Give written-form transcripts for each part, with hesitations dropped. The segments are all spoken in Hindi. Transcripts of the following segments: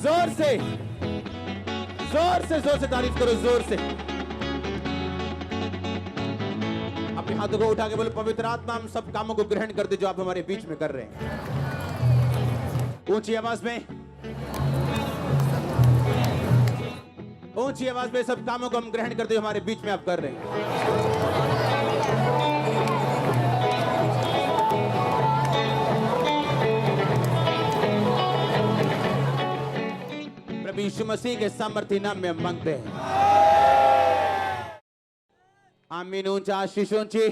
जोर से तारीफ करो, जोर से। अपने हाथों को उठा के बोलो, पवित्र आत्मा हम सब कामों को ग्रहण करते जो आप हमारे बीच में कर रहे हैं। ऊंची आवाज में, ऊंची आवाज में सब कामों को हम ग्रहण करते जो हमारे बीच में आप कर रहे हैं। प्रभु यीशु मसीह के सामर्थ्य नाम में हम मांगते हैं, आमीन। ऊंचा आशीष ऊंची।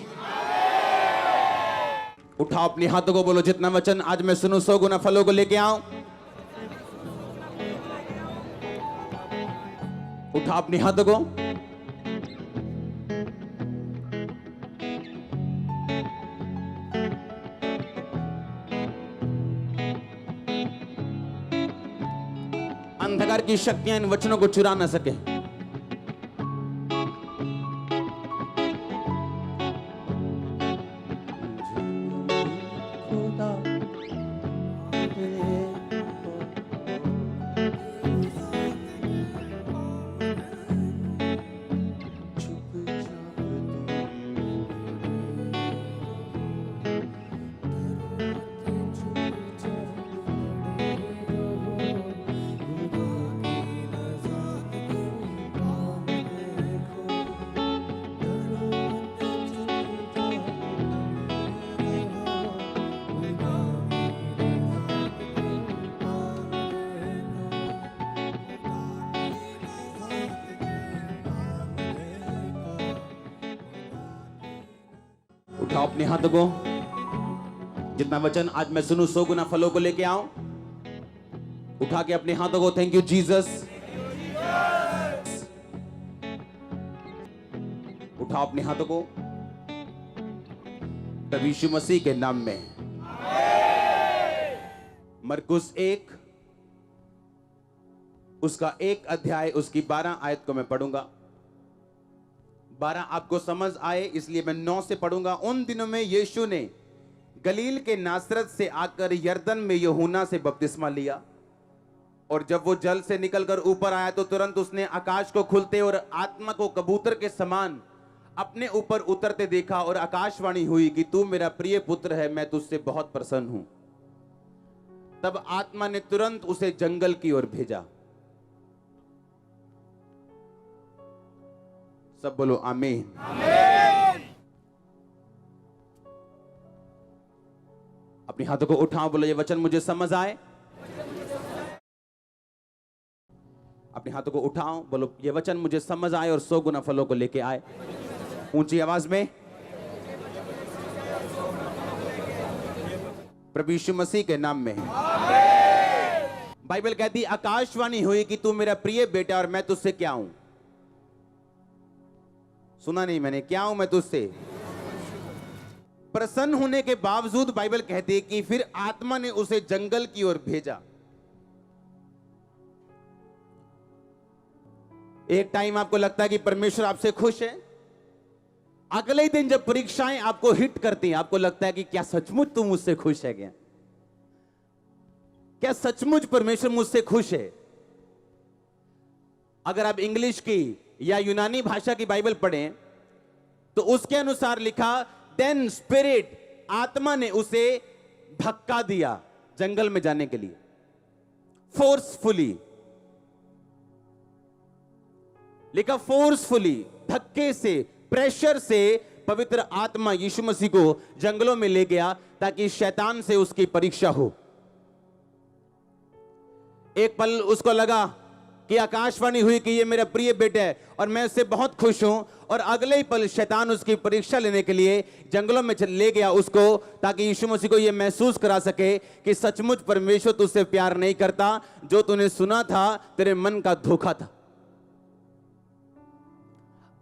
उठाओ अपने हाथों को, बोलो जितना वचन आज मैं सुनूं 100 गुना फलों को लेके आऊं। उठाओ अपने हाथों को। अंधकार की शक्तियां इन वचनों को चुरा ना सके। उठाओ अपने हाथों को, जितना वचन आज मैं सुनूं 100 गुना फलों को लेके आऊं। उठा के अपने हाथों को, थैंक यू जीसस। उठाओ अपने हाथों को, प्रभु यीशु मसीह के नाम में। मरकुस 1 उसका 1 अध्याय उसकी 12 आयत को मैं पढ़ूंगा। 12 आपको समझ आए इसलिए मैं 9 से पढ़ूंगा। उन दिनों में यीशु ने गलील के नासरत से आकर यरदन में यूहन्ना से बपतिस्मा लिया, और जब वो जल से निकलकर ऊपर आया तो तुरंत उसने आकाश को खुलते और आत्मा को कबूतर के समान अपने ऊपर उतरते देखा, और आकाशवाणी हुई कि तू मेरा प्रिय पुत्र है, मैं तुझसे बहुत प्रसन्न हूं। तब आत्मा ने तुरंत उसे जंगल की ओर भेजा। सब बोलो आमीन। अपने हाथों को उठाओ, बोलो ये वचन मुझे समझ आए। अपने हाथों को उठाओ, बोलो ये वचन मुझे समझ आए और 100 गुना फलों को लेके आए। ऊंची आवाज में, प्रभु यीशु मसीह के नाम में। बाइबल कहती आकाशवाणी हुई कि तू मेरा प्रिय बेटा और मैं तुझसे क्या हूं। सुना नहीं मैंने, क्या हूं मैं तुझसे प्रसन्न होने के बावजूद बाइबल कहती है कि फिर आत्मा ने उसे जंगल की ओर भेजा। एक टाइम आपको लगता है कि परमेश्वर आपसे खुश है, अगले ही दिन जब परीक्षाएं आपको हिट करती हैं आपको लगता है कि क्या सचमुच तू मुझसे खुश है, क्या सचमुच परमेश्वर मुझसे खुश है। अगर आप इंग्लिश की या यूनानी भाषा की बाइबल पढ़ें तो उसके अनुसार लिखा, देन स्पिरिट, आत्मा ने उसे धक्का दिया जंगल में जाने के लिए, फोर्सफुली लिखा, फोर्सफुली, धक्के से, प्रेशर से पवित्र आत्मा यीशु मसीह को जंगलों में ले गया ताकि शैतान से उसकी परीक्षा हो। एक पल उसको लगा कि आकाशवाणी हुई कि ये मेरा प्रिय बेटा है और मैं उससे बहुत खुश हूं, और अगले ही पल शैतान उसकी परीक्षा लेने के लिए जंगलों में ले गया उसको, ताकि यीशु मसीह को यह महसूस करा सके कि सचमुच परमेश्वर तुझसे प्यार नहीं करता, जो तूने सुना था तेरे मन का धोखा था।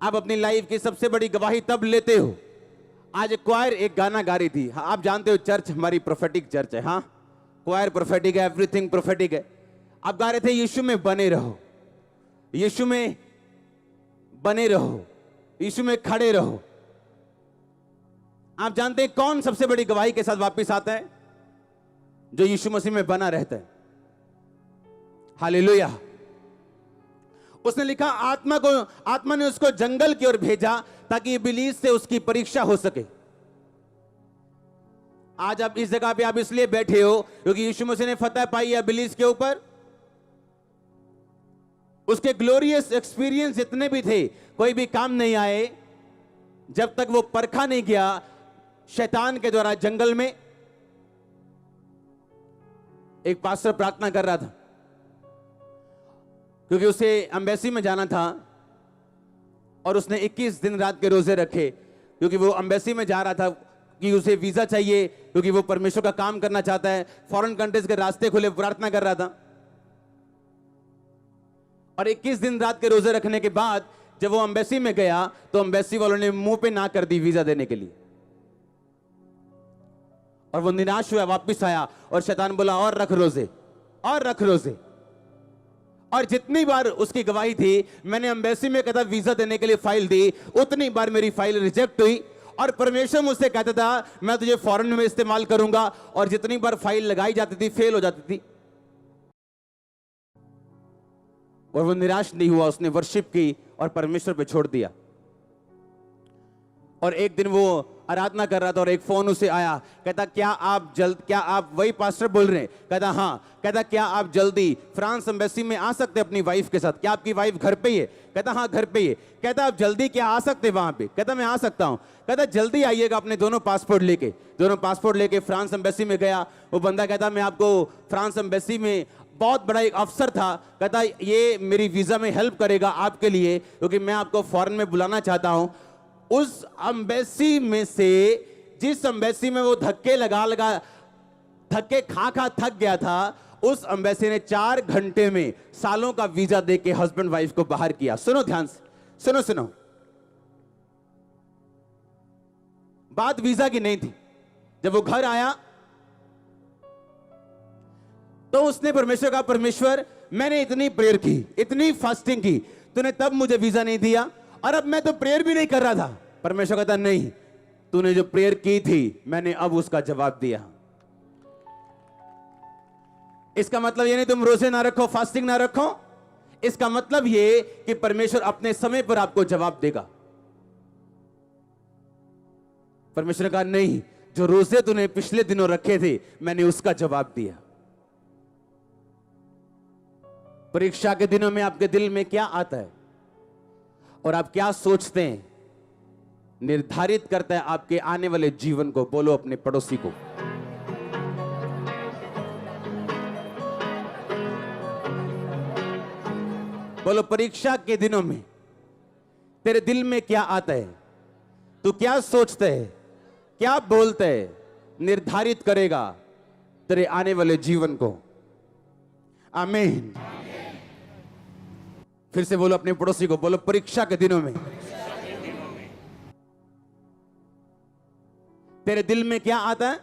आप अपनी लाइफ की सबसे बड़ी गवाही तब लेते हो। आज क्वायर एक गाना गा रही थी, आप जानते हो चर्च हमारी प्रोफेटिक चर्च है। हाँ, क्वायर प्रोफेटिक है, एवरीथिंग प्रोफेटिक है। आप गा रहे थे यीशु में बने रहो, यीशु में बने रहो, यीशु में खड़े रहो। आप जानते हैं कौन सबसे बड़ी गवाही के साथ वापस आता है? जो यीशु मसीह में बना रहता है। हालेलुया। उसने लिखा आत्मा ने उसको जंगल की ओर भेजा ताकि इब्लीस से उसकी परीक्षा हो सके। आज आप इस जगह पे आप इसलिए बैठे हो क्योंकि यीशु मसीह ने फतह पाई है इब्लीस के ऊपर। उसके ग्लोरियस एक्सपीरियंस जितने भी थे, कोई भी काम नहीं आए जब तक वो परखा नहीं गया शैतान के द्वारा। जंगल में एक पास्टर प्रार्थना कर रहा था क्योंकि उसे एम्बेसी में जाना था और उसने 21 दिन रात के रोजे रखे क्योंकि वो एम्बेसी में जा रहा था कि उसे वीजा चाहिए क्योंकि वो परमेश्वर का काम करना चाहता है। फॉरेन कंट्रीज के रास्ते खुले, प्रार्थना कर रहा था। और 21 दिन रात के रोजे रखने के बाद जब वो एम्बेसी में गया तो एम्बेसी वालों ने मुंह पे ना कर दी वीजा देने के लिए और वो निराश हुआ, वापस आया और शैतान बोला और रख रोजे और रख रोजे। और जितनी बार उसकी गवाही थी, मैंने एम्बेसी में कहता वीजा देने के लिए फाइल दी, उतनी बार मेरी फाइल रिजेक्ट हुई और परमेश्वर मुझसे कहता था मैं तुझे फॉरेन में इस्तेमाल करूंगा। और जितनी बार फाइल लगाई जाती थी फेल हो जाती थी और वो निराश नहीं हुआ, उसने वर्शिप की और परमेश्वर पे छोड़ दिया। और एक दिन वो आराधना कर रहा था और एक फोन उसे आया, कहता क्या आप वही पास्टर बोल रहे हैं? कहता हाँ। कहता क्या आप जल्दी फ्रांस एम्बेसी में आ सकते अपनी वाइफ के साथ? क्या आपकी वाइफ घर पे ही है? कहता हाँ घर पे ही है। कहता आप जल्दी क्या आ सकते वहां पे? कहता मैं आ सकता हूं। कहता जल्दी आइएगा अपने दोनों पासपोर्ट लेके फ्रांस एम्बेसी में गया। वो बंदा कहता मैं आपको फ्रांस एम्बेसी में बहुत बड़ा एक अफसर था, कहता ये मेरी वीजा में हेल्प करेगा आपके लिए क्योंकि मैं आपको फॉरेन में बुलाना चाहता हूं। उस एम्बेसी में से जिस एम्बेसी में वो धक्के खा थक गया था, उस एम्बेसी ने 4 घंटे में सालों का वीजा देके हस्बैंड वाइफ को बाहर किया। सुनो ध्यान से, सुनो। बात वीजा की नहीं थी। जब वो घर आया तो उसने परमेश्वर का, परमेश्वर मैंने इतनी प्रेयर की, इतनी फास्टिंग की, तूने तब मुझे वीजा नहीं दिया और अब मैं तो प्रेयर भी नहीं कर रहा था। परमेश्वर कहता नहीं, तूने जो प्रेयर की थी मैंने अब उसका जवाब दिया। इसका मतलब ये नहीं तुम रोजे ना रखो, फास्टिंग ना रखो, इसका मतलब ये कि परमेश्वर अपने समय पर आपको जवाब देगा। परमेश्वर ने कहा नहीं, जो रोजे तूने पिछले दिनों रखे थे मैंने उसका जवाब दिया। परीक्षा के दिनों में आपके दिल में क्या आता है और आप क्या सोचते हैं निर्धारित करता है आपके आने वाले जीवन को। बोलो अपने पड़ोसी को, बोलो परीक्षा के दिनों में तेरे दिल में क्या आता है, तू क्या सोचता है, क्या बोलता है, निर्धारित करेगा तेरे आने वाले जीवन को। आमीन। फिर से बोलो अपने पड़ोसी को, बोलो परीक्षा के दिनों में तेरे दिल में क्या आता है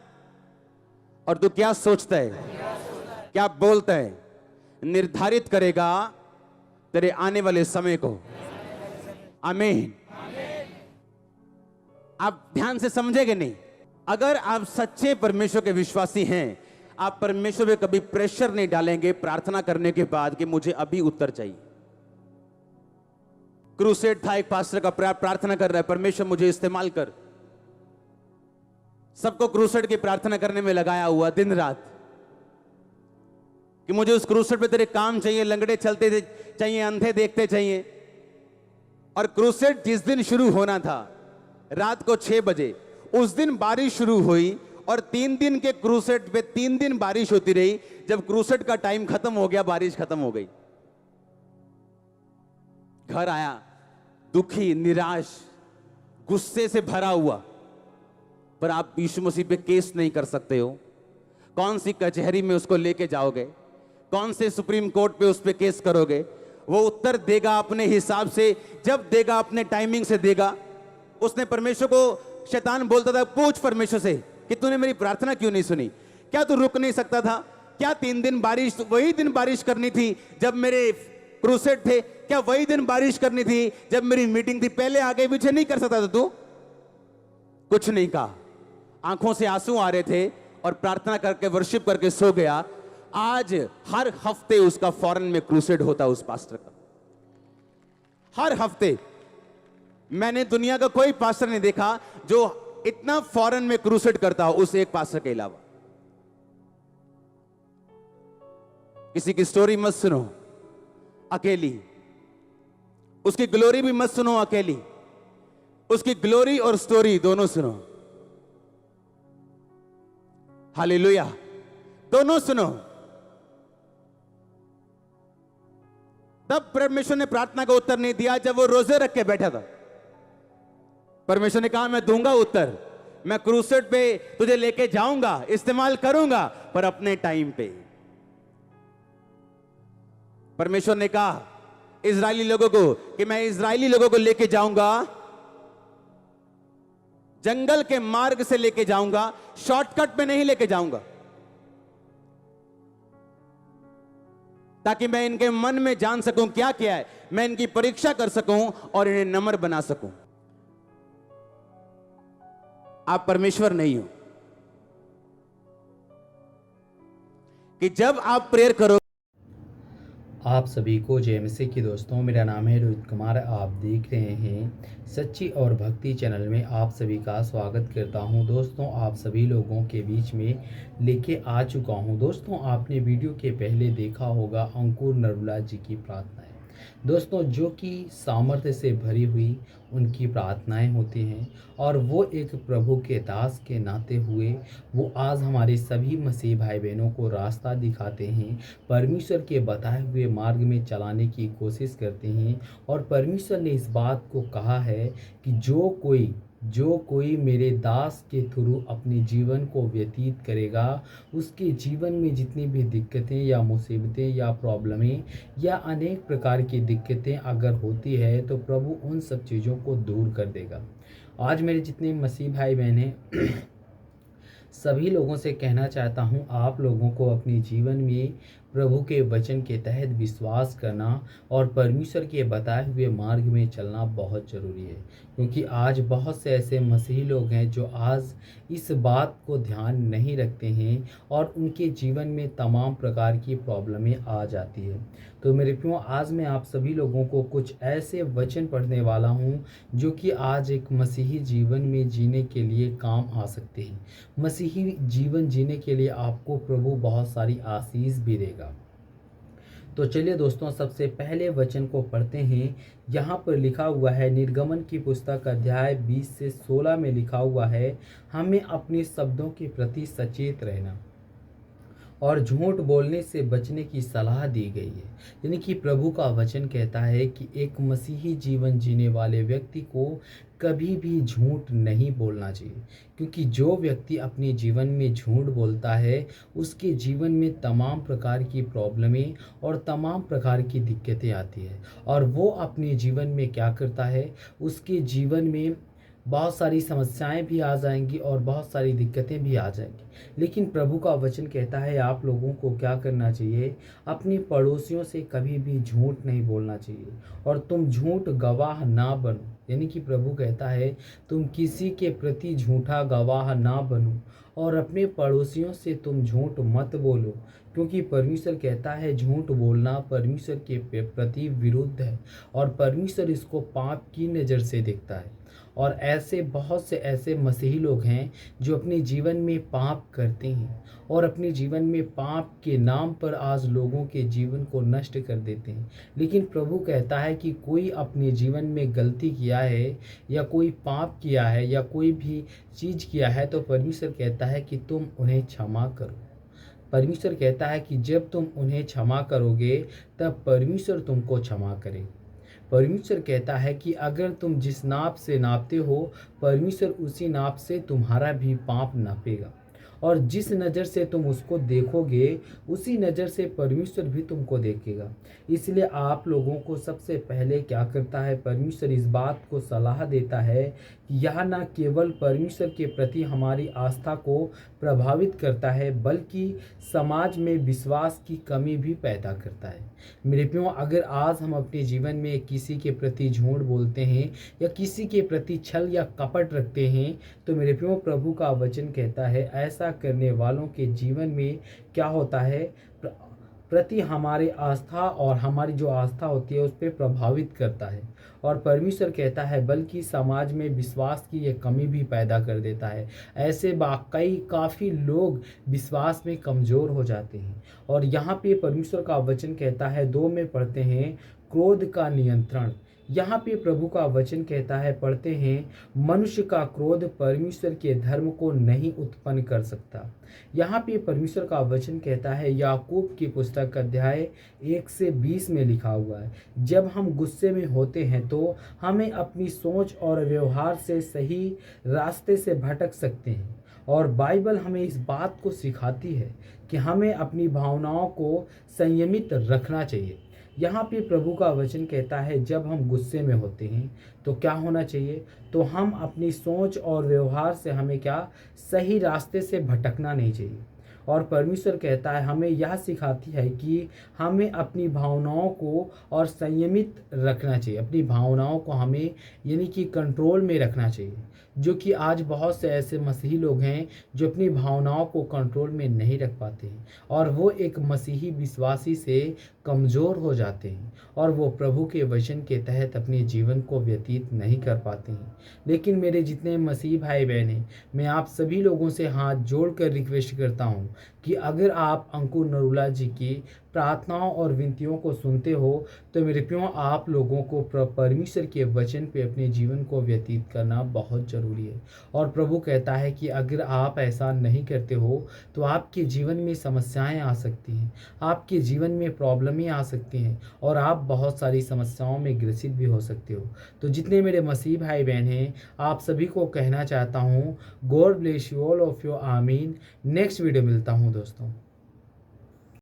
और तू क्या सोचता है, क्या बोलता है, निर्धारित करेगा तेरे आने वाले समय को। आमीन। आप ध्यान से समझेंगे नहीं। अगर आप सच्चे परमेश्वर के विश्वासी हैं, आप परमेश्वर पे कभी प्रेशर नहीं डालेंगे प्रार्थना करने के बाद कि मुझे अभी उत्तर चाहिए। क्रूसेड था, एक पास्टर का प्रार्थना कर रहा है, परमेश्वर मुझे इस्तेमाल कर। सबको क्रूसेड की प्रार्थना करने में लगाया हुआ दिन रात कि मुझे उस क्रूसेड पे तेरे काम चाहिए, लंगड़े चलते चाहिए, अंधे देखते चाहिए। और क्रूसेड जिस दिन शुरू होना था रात को 6 बजे, उस दिन बारिश शुरू हुई और 3 दिन के क्रूसेड पे 3 दिन बारिश होती रही। जब क्रूसेड का टाइम खत्म हो गया, बारिश खत्म हो गई। घर आया दुखी, निराश, गुस्से से भरा हुआ। पर आप यीशु मसीह पे केस नहीं कर सकते हो। कौन सी कचहरी में उसको लेके जाओगे, कौन से सुप्रीम कोर्ट पे उस पे केस करोगे? वो उत्तर देगा अपने हिसाब से, जब देगा अपने टाइमिंग से देगा। उसने परमेश्वर को, शैतान बोलता था पूछ परमेश्वर से कि तूने मेरी प्रार्थना क्यों नहीं सुनी? क्या तू रुक नहीं सकता था? क्या 3 दिन बारिश, वही दिन बारिश करनी थी जब मेरे क्रूसेड थे? क्या वही दिन बारिश करनी थी जब मेरी मीटिंग थी? पहले आगे पीछे नहीं कर सकता था तू? कुछ नहीं कहा। आंखों से आंसू आ रहे थे और प्रार्थना करके वर्शिप करके सो गया। आज हर हफ्ते उसका फॉरेन में क्रूसेड होता उस पास्टर का, हर हफ्ते। मैंने दुनिया का कोई पास्टर नहीं देखा जो इतना फॉरेन में क्रूसेड करता हो उस एक पास्टर के अलावा। किसी की स्टोरी मत सुनो अकेली, उसकी ग्लोरी भी मत सुनो अकेली, उसकी ग्लोरी और स्टोरी दोनों सुनो। हालेलुया, दोनों सुनो। तब परमेश्वर ने प्रार्थना का उत्तर नहीं दिया जब वो रोजे रख के बैठा था। परमेश्वर ने कहा मैं दूंगा उत्तर, मैं क्रूसेड पे तुझे लेके जाऊंगा, इस्तेमाल करूंगा, पर अपने टाइम पे। परमेश्वर ने कहा इजरायली लोगों को कि मैं इजरायली लोगों को लेके जाऊंगा, जंगल के मार्ग से लेके जाऊंगा, शॉर्टकट में नहीं लेके जाऊंगा, ताकि मैं इनके मन में जान सकूं क्या क्या है, मैं इनकी परीक्षा कर सकूं और इन्हें नम्र बना सकूं। आप परमेश्वर नहीं हो कि जब आप प्रेयर करो। आप सभी को जय मसीह की दोस्तों, मेरा नाम है रोहित कुमार। आप देख रहे हैं सच्ची और भक्ति चैनल में आप सभी का स्वागत करता हूं। दोस्तों आप सभी लोगों के बीच में लेके आ चुका हूं। दोस्तों आपने वीडियो के पहले देखा होगा अंकुर नरुला जी की प्रार्थनाएं, दोस्तों जो कि सामर्थ्य से भरी हुई उनकी प्रार्थनाएं होती हैं, और वो एक प्रभु के दास के नाते हुए वो आज हमारे सभी मसीह भाई बहनों को रास्ता दिखाते हैं, परमेश्वर के बताए हुए मार्ग में चलाने की कोशिश करते हैं। और परमेश्वर ने इस बात को कहा है कि जो कोई मेरे दास के थ्रू अपने जीवन को व्यतीत करेगा, उसके जीवन में जितनी भी दिक्कतें या मुसीबतें या प्रॉब्लमें या अनेक प्रकार की दिक्कतें अगर होती है तो प्रभु उन सब चीज़ों को दूर कर देगा। आज मेरे जितने मसीह भाई बहन हैं सभी लोगों से कहना चाहता हूं, आप लोगों को अपने जीवन में प्रभु के वचन के तहत विश्वास करना और परमेश्वर के बताए हुए मार्ग में चलना बहुत ज़रूरी है, क्योंकि आज बहुत से ऐसे मसीही लोग हैं जो आज इस बात को ध्यान नहीं रखते हैं और उनके जीवन में तमाम प्रकार की प्रॉब्लमें आ जाती है। तो मेरे प्रियो, आज मैं आप सभी लोगों को कुछ ऐसे वचन पढ़ने वाला हूँ जो कि आज एक मसीही जीवन में जीने के लिए काम आ सकते हैं। मसीही जीवन जीने के लिए आपको प्रभु बहुत सारी आशीष भी देगा। तो चलिए दोस्तों, सबसे पहले वचन को पढ़ते हैं। यहाँ पर लिखा हुआ है, निर्गमन की पुस्तक अध्याय 20 से 16 में लिखा हुआ है, हमें अपने शब्दों के प्रति सचेत रहना और झूठ बोलने से बचने की सलाह दी गई है। यानी कि प्रभु का वचन कहता है कि एक मसीही जीवन जीने वाले व्यक्ति को कभी भी झूठ नहीं बोलना चाहिए, क्योंकि जो व्यक्ति अपने जीवन में झूठ बोलता है उसके जीवन में तमाम प्रकार की प्रॉब्लमें और तमाम प्रकार की दिक्कतें आती है, और वो अपने जीवन में क्या करता है, उसके जीवन में बहुत सारी समस्याएं भी आ जाएंगी और बहुत सारी दिक्कतें भी आ जाएंगी। लेकिन प्रभु का वचन कहता है आप लोगों को क्या करना चाहिए, अपने पड़ोसियों से कभी भी झूठ नहीं बोलना चाहिए और तुम झूठ गवाह ना बनो। यानी कि प्रभु कहता है तुम किसी के प्रति झूठा गवाह ना बनो और अपने पड़ोसियों से तुम झूठ मत बोलो, क्योंकि परमेश्वर कहता है झूठ बोलना परमेश्वर के प्रति विरुद्ध है और परमेश्वर इसको पाप की नज़र से देखता है। और ऐसे बहुत से ऐसे मसीही लोग हैं जो अपने जीवन में पाप करते हैं और अपने जीवन में पाप के नाम पर आज लोगों के जीवन को नष्ट कर देते हैं। लेकिन प्रभु कहता है कि कोई अपने जीवन में गलती किया है या कोई पाप किया है या कोई भी चीज़ किया है तो परमेश्वर कहता है कि तुम उन्हें क्षमा करो। परमेश्वर कहता है कि जब तुम उन्हें क्षमा करोगे तब परमेश्वर तुमको क्षमा करेगा। परमेश्वर कहता है कि अगर तुम जिस नाप से नापते हो परमेश्वर उसी नाप से तुम्हारा भी पाप नापेगा, और जिस नज़र से तुम उसको देखोगे उसी नज़र से परमेश्वर भी तुमको देखेगा। इसलिए आप लोगों को सबसे पहले क्या करता है, परमेश्वर इस बात को सलाह देता है कि यह न केवल परमेश्वर के प्रति हमारी आस्था को प्रभावित करता है बल्कि समाज में विश्वास की कमी भी पैदा करता है। मेरे प्रियो, अगर आज हम अपने जीवन में किसी के प्रति झूठ बोलते हैं या किसी के प्रति छल या कपट रखते हैं तो मेरे प्रियो, प्रभु का वचन कहता है ऐसा भरोसा करने वालों के जीवन में क्या होता है, प्रति हमारे आस्था और हमारी जो आस्था होती है उस पर प्रभावित करता है। और परमेश्वर कहता है बल्कि समाज में विश्वास की ये कमी भी पैदा कर देता है। ऐसे वाकई काफ़ी लोग विश्वास में कमज़ोर हो जाते हैं। और यहाँ पे परमेश्वर का वचन कहता है 2 में पढ़ते हैं क्रोध का नियंत्रण। यहाँ पे प्रभु का वचन कहता है, पढ़ते हैं, मनुष्य का क्रोध परमेश्वर के धर्म को नहीं उत्पन्न कर सकता। यहाँ पे परमेश्वर का वचन कहता है, याकूब की पुस्तक अध्याय 1 से 20 में लिखा हुआ है, जब हम गुस्से में होते हैं तो हमें अपनी सोच और व्यवहार से सही रास्ते से भटक सकते हैं। और बाइबल हमें इस बात को सिखाती है कि हमें अपनी भावनाओं को संयमित रखना चाहिए। यहाँ पे प्रभु का वचन कहता है जब हम गुस्से में होते हैं तो क्या होना चाहिए, तो हम अपनी सोच और व्यवहार से हमें क्या, सही रास्ते से भटकना नहीं चाहिए। और परमेश्वर कहता है, हमें यह सिखाती है कि हमें अपनी भावनाओं को और संयमित रखना चाहिए। अपनी भावनाओं को हमें यानी कि कंट्रोल में रखना चाहिए। जो कि आज बहुत से ऐसे मसीही लोग हैं जो अपनी भावनाओं को कंट्रोल में नहीं रख पाते हैं और वो एक मसीही विश्वासी से कमज़ोर हो जाते हैं और वो प्रभु के वचन के तहत अपने जीवन को व्यतीत नहीं कर पाते हैं। लेकिन मेरे जितने मसीही भाई बहन हैं, मैं आप सभी लोगों से हाथ जोड़कर रिक्वेस्ट करता हूँ कि अगर आप अंकुर नरूला जी की प्रार्थनाओं और विनतियों को सुनते हो तो मेरे प्रियो आप लोगों को परमेश्वर के वचन पे अपने जीवन को व्यतीत करना बहुत ज़रूरी है। और प्रभु कहता है कि अगर आप ऐसा नहीं करते हो तो आपके जीवन में समस्याएं आ सकती हैं, आपके जीवन में प्रॉब्लमें आ सकती हैं और आप बहुत सारी समस्याओं में ग्रसित भी हो सकते हो। तो जितने मेरे मसीह भाई बहन हैं, आप सभी को कहना चाहता हूँ, God bless you all of you, आमीन। नेक्स्ट वीडियो मिलता हूँ दोस्तों।